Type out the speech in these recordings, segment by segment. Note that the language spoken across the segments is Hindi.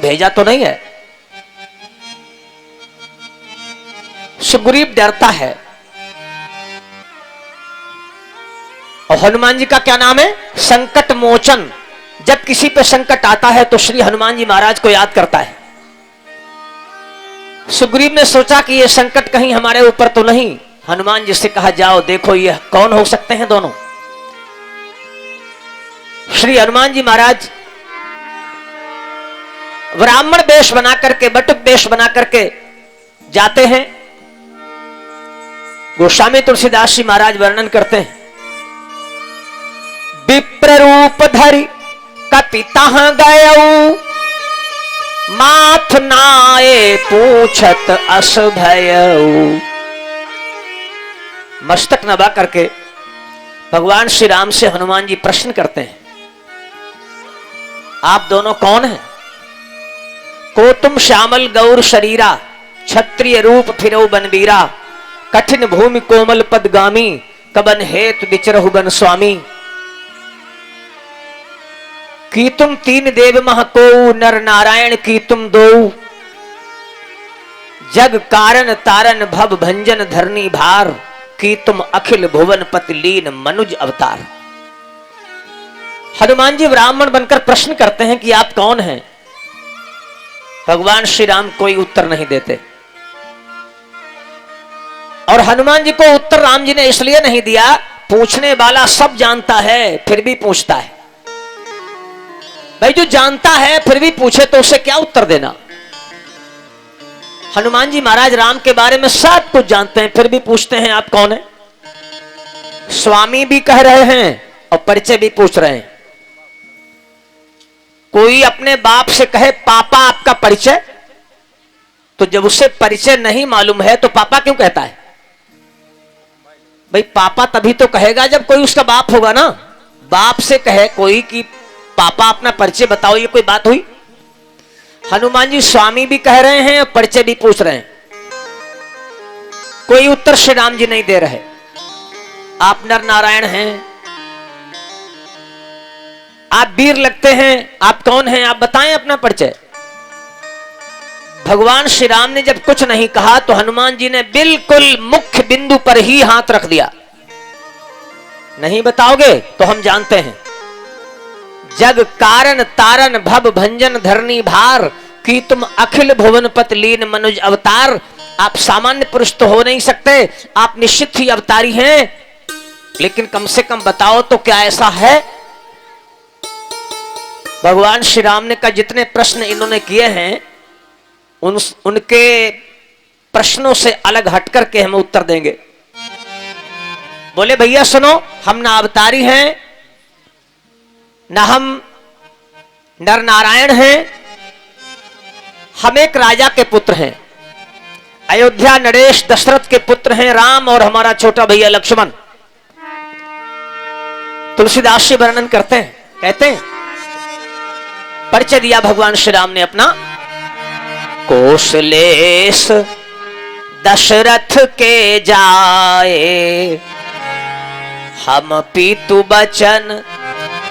भेजा तो नहीं है। सुग्रीव डरता है। और हनुमान जी का क्या नाम है? संकट मोचन। जब किसी पे संकट आता है तो श्री हनुमान जी महाराज को याद करता है। सुग्रीव ने सोचा कि ये संकट कहीं हमारे ऊपर तो नहीं। हनुमान जी से कहा, जाओ देखो ये कौन हो सकते हैं दोनों। श्री हनुमान जी महाराज ब्राह्मण वेश बना करके, बटुक वेश बना करके जाते हैं। गोस्वामी तुलसीदास जी महाराज वर्णन करते हैं, विप्र रूप धरि कपिता गयऊ, माथ नाये पूछत अस भयऊ। मस्तक नभा करके भगवान श्री राम से हनुमान जी प्रश्न करते हैं, आप दोनों कौन हैं? को तुम श्यामल गौर शरीरा, क्षत्रिय रूप फिरो बनवीरा, कठिन भूमि कोमल पदगामी, कबन हेतु विचरहु बन स्वामी। की तुम तीन देव मह को, नर नारायण की तुम दो, जग कारण तारन भव भंजन धरनी भार, की तुम अखिल भुवन पति लीन मनुज अवतार। हनुमान जी ब्राह्मण बनकर प्रश्न करते हैं कि आप कौन हैं? भगवान श्री राम कोई उत्तर नहीं देते। और हनुमान जी को उत्तर राम जी ने इसलिए नहीं दिया, पूछने वाला सब जानता है फिर भी पूछता है। भाई जो जानता है फिर भी पूछे तो उसे क्या उत्तर देना। हनुमान जी महाराज राम के बारे में सब कुछ जानते हैं फिर भी पूछते हैं आप कौन है। स्वामी भी कह रहे हैं और परिचय भी पूछ रहे हैं। कोई अपने बाप से कहे पापा आपका परिचय, तो जब उसे परिचय नहीं मालूम है तो पापा क्यों कहता है? भाई पापा तभी तो कहेगा जब कोई उसका बाप होगा ना। बाप से कहे कोई कि पापा अपना परिचय बताओ, ये कोई बात हुई? हनुमान जी स्वामी भी कह रहे हैं और परिचय भी पूछ रहे हैं। कोई उत्तर श्री राम जी नहीं दे रहे। आप नर नारायण हैं, आप वीर लगते हैं, आप कौन हैं? आप बताएं अपना परिचय। भगवान श्री राम ने जब कुछ नहीं कहा तो हनुमान जी ने बिल्कुल मुख्य बिंदु पर ही हाथ रख दिया। नहीं बताओगे तो हम जानते हैं। जग कारण तारन भव भंजन धरनी भार, की तुम अखिल भुवन पत लीन मनुज अवतार। आप सामान्य पुरुष तो हो नहीं सकते, आप निश्चित ही अवतारी हैं, लेकिन कम से कम बताओ तो क्या ऐसा है? भगवान श्री राम ने कहा जितने प्रश्न इन्होंने किए हैं उनके प्रश्नों से अलग हट करके हम उत्तर देंगे। बोले भैया सुनो, हम ना अवतारी हैं, ना हम नर नारायण हैं, हम एक राजा के पुत्र हैं। अयोध्या नरेश दशरथ के पुत्र हैं राम और हमारा छोटा भैया लक्ष्मण। तुलसीदास जी वर्णन करते हैं, कहते हैं परिचय दिया भगवान श्री राम ने अपना। कौशलेश दशरथ के जाए, हम पीतु बचन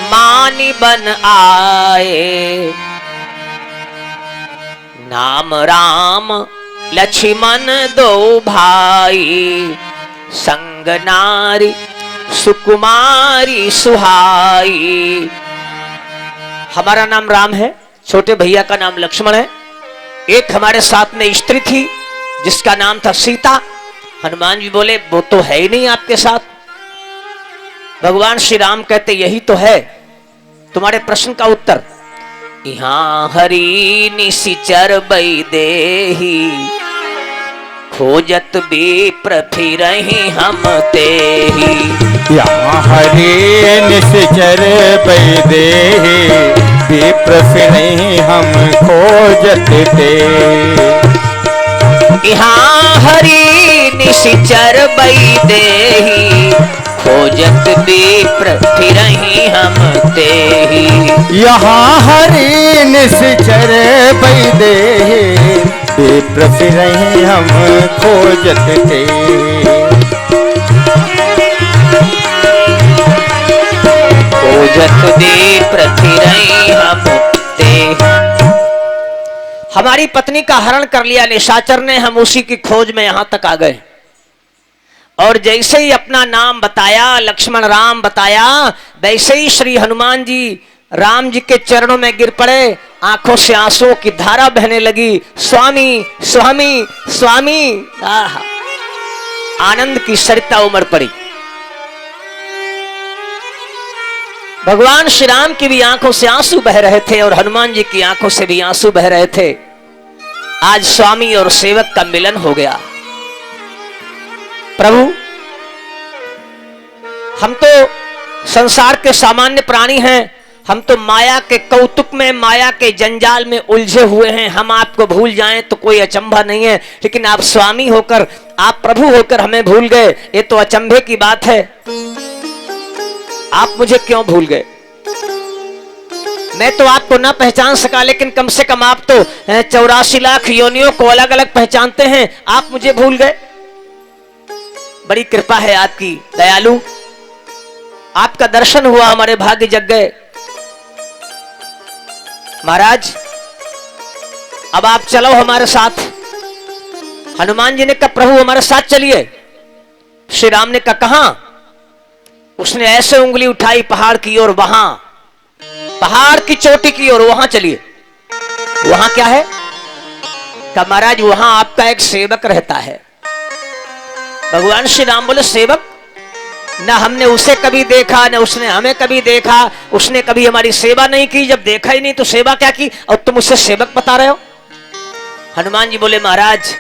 मानी बन आए। नाम राम लक्ष्मण दो भाई, संग नारी सुकुमारी सुहाई। हमारा नाम राम है, छोटे भैया का नाम लक्ष्मण है, एक हमारे साथ में स्त्री थी जिसका नाम था सीता। हनुमान जी बोले वो तो है ही नहीं आपके साथ। भगवान श्री राम कहते यही तो है तुम्हारे प्रश्न का उत्तर। यहाँ हरि निशिचर बैदेही, खोजत विप्र फिरहि हम तेहि। यहाँ हरि निशिचर बैदेही, विप्र फिरहि हम खोजत तेहि। यहाँ हरि निशिचर बैदेही, खोजत विप्र फिरहि हम तेहि। यहाँ हरि निशिचर बैदेही, विप्र फिरहि हम खोजत तेहि। खोजत विप्र फिरहि हम तेहि। हमारी पत्नी का हरण कर लिया निशाचर ने, हम उसी की खोज में यहां तक आ गए। और जैसे ही अपना नाम बताया, लक्ष्मण राम बताया, वैसे ही श्री हनुमान जी राम जी के चरणों में गिर पड़े। आंखों से आंसुओं की धारा बहने लगी। स्वामी स्वामी स्वामी, आहा, आनंद की सरिता उमड़ पड़ी। भगवान श्री राम की भी आंखों से आंसू बह रहे थे और हनुमान जी की आंखों से भी आंसू बह रहे थे। आज स्वामी और सेवक का मिलन हो गया। प्रभु, हम तो संसार के सामान्य प्राणी हैं, हम तो माया के कौतुक में, माया के जंजाल में उलझे हुए हैं। हम आपको भूल जाएं तो कोई अचंभा नहीं है, लेकिन आप स्वामी होकर, आप प्रभु होकर हमें भूल गए, ये तो अचंभे की बात है। आप मुझे क्यों भूल गए? मैं तो आपको ना पहचान सका, लेकिन कम से कम आप तो 84 लाख योनियों को अलग अलग पहचानते हैं। आप मुझे भूल गए? बड़ी कृपा है आपकी दयालु, आपका दर्शन हुआ, हमारे भाग्य जग गए। महाराज, अब आप चलो हमारे साथ। हनुमान जी ने कहा प्रभु हमारे साथ चलिए। श्री राम ने कहा कहां? उसने ऐसे उंगली उठाई पहाड़ की ओर, वहां पहाड़ की चोटी की ओर, वहां चलिए। वहां क्या है? कहा महाराज वहां आपका एक सेवक रहता है। भगवान श्री राम बोले सेवक? न हमने उसे कभी देखा, न उसने हमें कभी देखा, उसने कभी हमारी सेवा नहीं की। जब देखा ही नहीं तो सेवा क्या की, और तुम उससे सेवक बता रहे हो? हनुमान जी बोले महाराज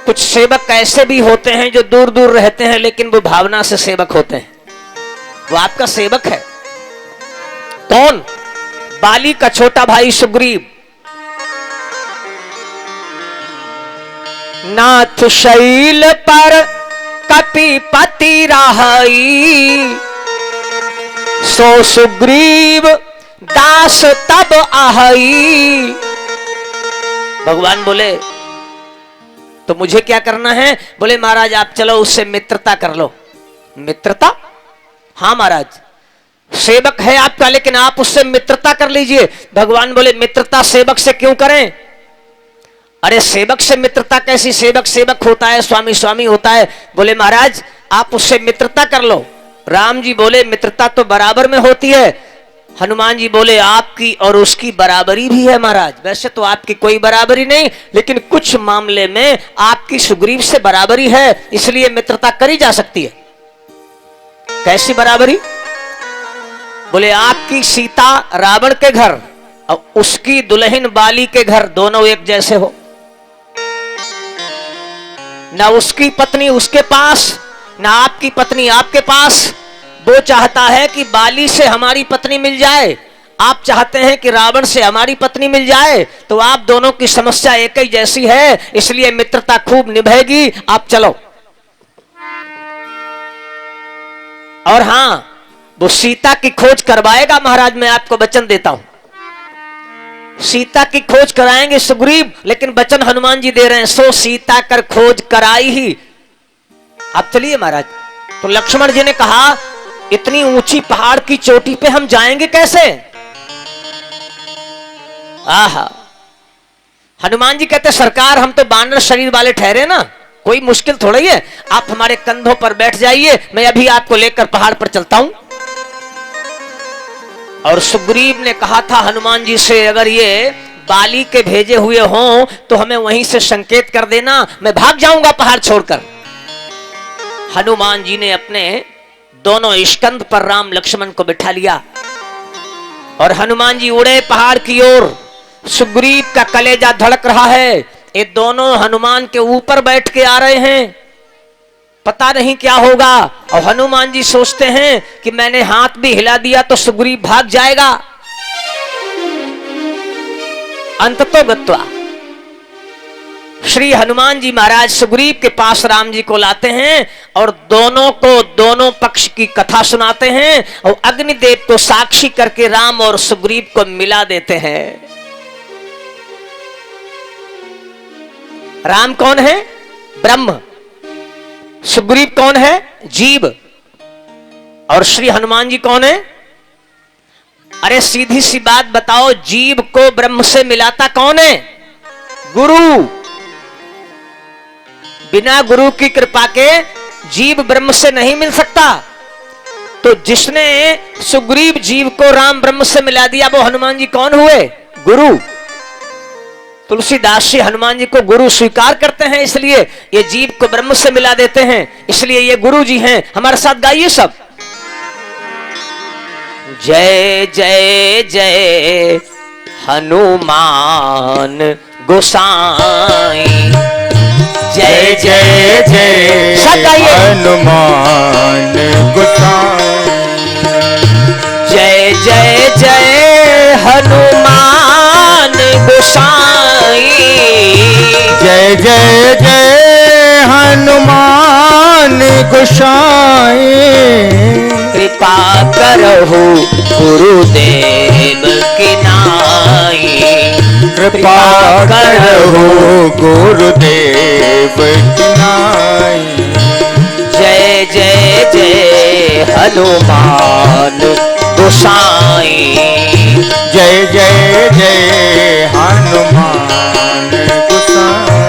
कुछ सेवक ऐसे भी होते हैं जो दूर दूर रहते हैं, लेकिन वो भावना से सेवक होते हैं। वो आपका सेवक है। कौन? बाली का छोटा भाई सुग्रीव। नाथ शैल पर कपिपति राहई, सो सुग्रीव दास तब आहई। भगवान बोले तो मुझे क्या करना है? बोले महाराज आप चलो उससे मित्रता कर लो। मित्रता? हाँ महाराज, सेवक है आपका, लेकिन आप उससे मित्रता कर लीजिए। भगवान बोले मित्रता सेवक से क्यों करें? अरे सेवक से मित्रता कैसी? सेवक सेवक होता है, स्वामी स्वामी होता है। बोले महाराज आप उससे मित्रता कर लो। राम जी बोले मित्रता तो बराबर में होती है। हनुमान जी बोले आपकी और उसकी बराबरी भी है महाराज। वैसे तो आपकी कोई बराबरी नहीं, लेकिन कुछ मामले में आपकी सुग्रीव से बराबरी है, इसलिए मित्रता करी जा सकती है। कैसी बराबरी? बोले आपकी सीता रावण के घर और उसकी दुल्हन बाली के घर दोनों एक जैसे हो। ना उसकी पत्नी उसके पास, ना आपकी पत्नी आपके पास। वो चाहता है कि बाली से हमारी पत्नी मिल जाए, आप चाहते हैं कि रावण से हमारी पत्नी मिल जाए, तो आप दोनों की समस्या एक ही जैसी है, इसलिए मित्रता खूब निभाएगी। आप चलो। और हां, वो सीता की खोज करवाएगा महाराज, मैं आपको वचन देता हूं। सीता की खोज कराएंगे सुग्रीव, लेकिन वचन हनुमान जी दे रहे हैं, सो सीता कर खोज कराई ही। आप चलिए महाराज। तो लक्ष्मण जी ने कहा इतनी ऊंची पहाड़ की चोटी पे हम जाएंगे कैसे? आहा। हनुमान जी कहते सरकार हम तो बानर शरीर वाले ठहरे ना, कोई मुश्किल थोड़ा ही है। आप हमारे कंधों पर बैठ जाइए, मैं अभी आपको लेकर पहाड़ पर चलता हूं। और सुग्रीव ने कहा था हनुमान जी से अगर ये बाली के भेजे हुए हों तो हमें वहीं से संकेत कर देना, मैं भाग जाऊंगा पहाड़ छोड़कर। हनुमान जी ने अपने दोनों स्कंद पर राम लक्ष्मण को बिठा लिया और हनुमान जी उड़े पहाड़ की ओर। सुग्रीव का कलेजा धड़क रहा है, ये दोनों हनुमान के ऊपर बैठ के आ रहे हैं, पता नहीं क्या होगा। और हनुमान जी सोचते हैं कि मैंने हाथ भी हिला दिया तो सुग्रीव भाग जाएगा। अंततो गत्वा श्री हनुमान जी महाराज सुग्रीव के पास राम जी को लाते हैं और दोनों को दोनों पक्ष की कथा सुनाते हैं और अग्निदेव को साक्षी करके राम और सुग्रीव को मिला देते हैं। राम कौन है? ब्रह्म। सुग्रीव कौन है? जीव। और श्री हनुमान जी कौन है? अरे सीधी सी बात बताओ, जीव को ब्रह्म से मिलाता कौन है? गुरु। बिना गुरु की कृपा के जीव ब्रह्म से नहीं मिल सकता। तो जिसने सुग्रीव जीव को राम ब्रह्म से मिला दिया वो हनुमान जी कौन हुए? गुरु। तुलसीदास जी हनुमान जी को गुरु स्वीकार करते हैं, इसलिए ये जीव को ब्रह्म से मिला देते हैं, इसलिए ये गुरु जी हैं। हमारे साथ गाइए सब। जय जय जय हनुमान गोसाई, जय जय जय सब गाइए। हनुमान गोसाई, जय जय जय हनुमान गोसाई, जय जय जय हनुमान गोसाई, कृपा करहु गुरुदेव की नाई, कृपा करहु गुरुदेव की नाई। जय जय जय हनुमान गोसाई, जय जय जय हनुमान गोसाई।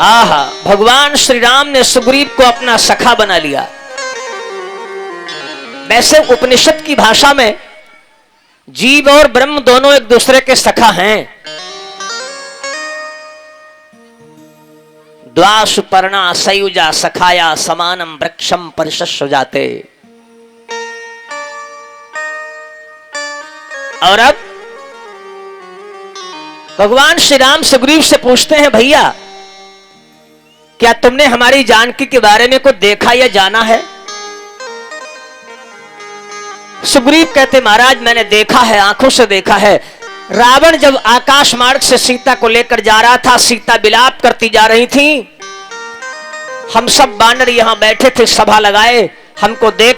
आहा, भगवान श्री राम ने सुग्रीव को अपना सखा बना लिया। वैसे उपनिषद की भाषा में जीव और ब्रह्म दोनों एक दूसरे के सखा हैं। द्वासुपर्णा सयुजा सखाया समानम वृक्षम परिशस्व जाते। और अब भगवान श्री राम सुग्रीव से पूछते हैं, भैया क्या तुमने हमारी जानकी के बारे में कुछ देखा या जाना है? सुग्रीव कहते, महाराज मैंने देखा है, आंखों से देखा है। रावण जब आकाश मार्ग से सीता को लेकर जा रहा था, सीता विलाप करती जा रही थी। हम सब बानर यहां बैठे थे, सभा लगाए, हमको देख